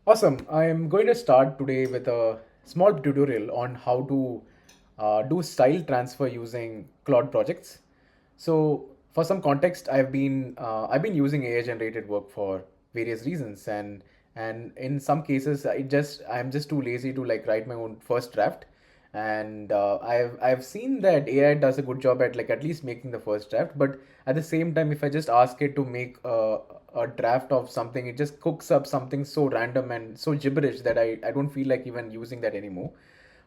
Awesome. I am going to start today with a small tutorial on how to do style transfer using Claude projects. So, for some context, I've been using AI generated work for various reasons, and in some cases, I'm just too lazy to like write my own first draft. And I've seen that AI does a good job at like at least making the first draft, but at the same time, if I just ask it to make a draft of something, it just cooks up something so random and so gibberish that I don't feel like even using that anymore.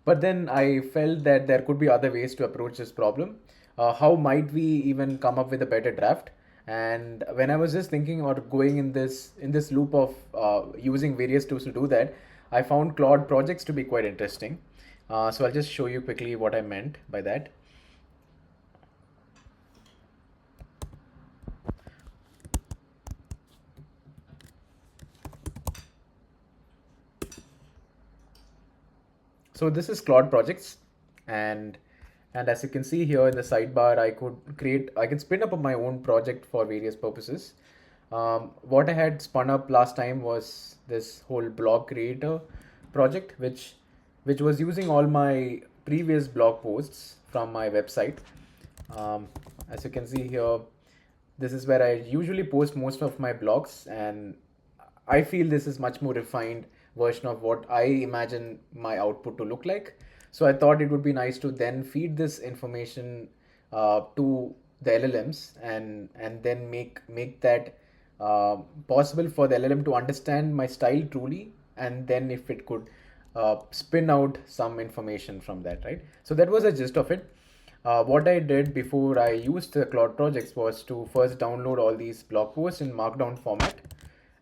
But then I felt that there could be other ways to approach this problem. How might we even come up with a better draft? And when I was just thinking or going in this loop of using various tools to do that, I found Claude projects to be quite interesting. So I'll just show you quickly what I meant by that. So this is Claude projects, and as you can see here in the sidebar, I can spin up my own project for various purposes. What I had spun up last time was this whole blog creator project, which was using all my previous blog posts from my website. As you can see here, this is where I usually post most of my blogs, and I feel this is much more refined version of what I imagine my output to look like. So I thought it would be nice to then feed this information to the LLMs, and then make that possible for the LLM to understand my style truly, and then if it could spin out some information from that, right? So that was the gist of it. What I did before I used the Cloud projects was to first download all these blog posts in Markdown format,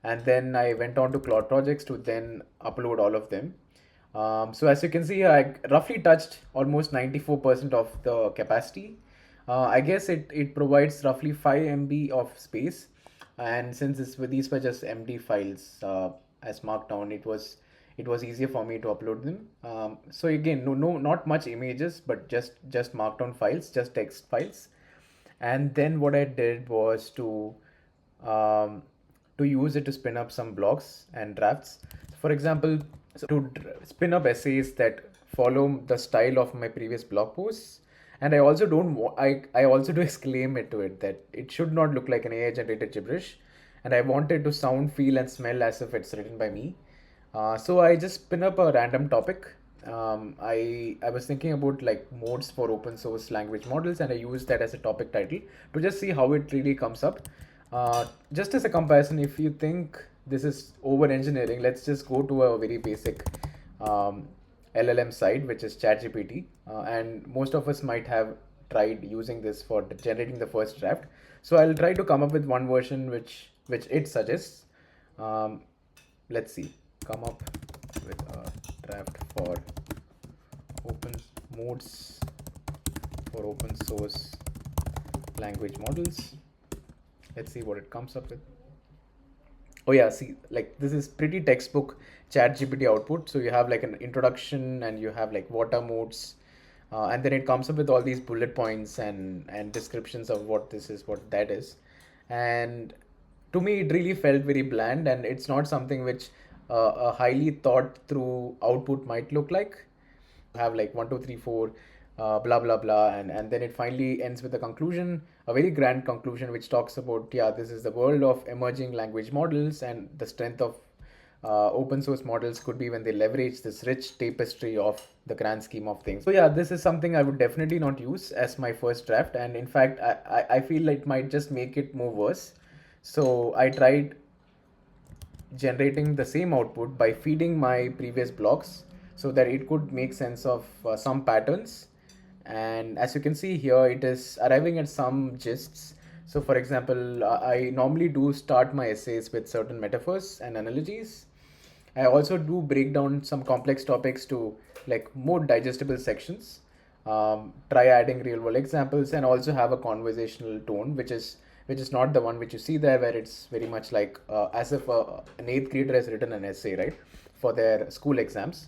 and then I went on to Cloud projects to then upload all of them. So as you can see, I roughly touched almost 94% of the capacity. I guess it provides roughly 5 MB of space, and since these were just empty files as Markdown, it was easier for me to upload them. So again, not much images, but just Markdown files, just text files. And then what I did was um, to use it to spin up some blocks and drafts. For example, spin up essays that follow the style of my previous blog posts. And I also don't I also do exclaim it to it that it should not look like an AI generated gibberish, and I want it to sound, feel, and smell as if it's written by me. So I just spin up a random topic. I was thinking about like modes for open source language models, and I used that as a topic title to just see how it really comes up. Just as a comparison, if you think this is over engineering, let's just go to a very basic um, LLM site, which is ChatGPT, and most of us might have tried using this for generating the first draft. So I'll try to come up with one version which it suggests. Um, let's see, come up with a draft for open modes for open source language models. Let's see what it comes up with. Oh yeah, see, like this is pretty textbook chat GPT output. So you have like an introduction, and you have like water modes, and then it comes up with all these bullet points and descriptions of what this is, what that is. And to me, it really felt very bland, and it's not something which a highly thought through output might look like. Have like one, two, three, four, blah blah blah, and then it finally ends with a conclusion, a very grand conclusion, which talks about, yeah, this is the world of emerging language models, and the strength of open source models could be when they leverage this rich tapestry of the grand scheme of things. So yeah, this is something I would definitely not use as my first draft, and in fact, I feel it might just make it more worse. So I tried generating the same output by feeding my previous blocks so that it could make sense of some patterns. And as you can see here, it is arriving at some gists. So for example, I normally do start my essays with certain metaphors and analogies. I also do break down some complex topics to like more digestible sections. Try adding real world examples, and also have a conversational tone, which is not the one which you see there, where it's very much like as if an eighth grader has written an essay, right, for their school exams.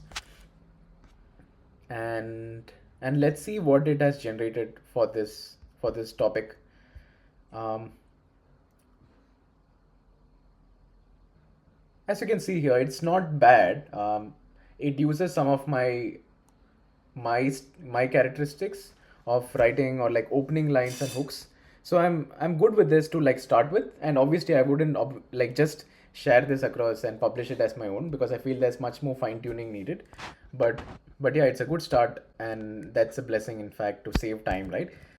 And let's see what it has generated for this topic. Um, As you can see here, it's not bad. It uses some of my characteristics of writing or like opening lines and hooks. So I'm good with this to like start with, and obviously I wouldn't like just share this across and publish it as my own, because I feel there's much more fine tuning needed. But but yeah, it's a good start, and that's a blessing in fact, to save time, right?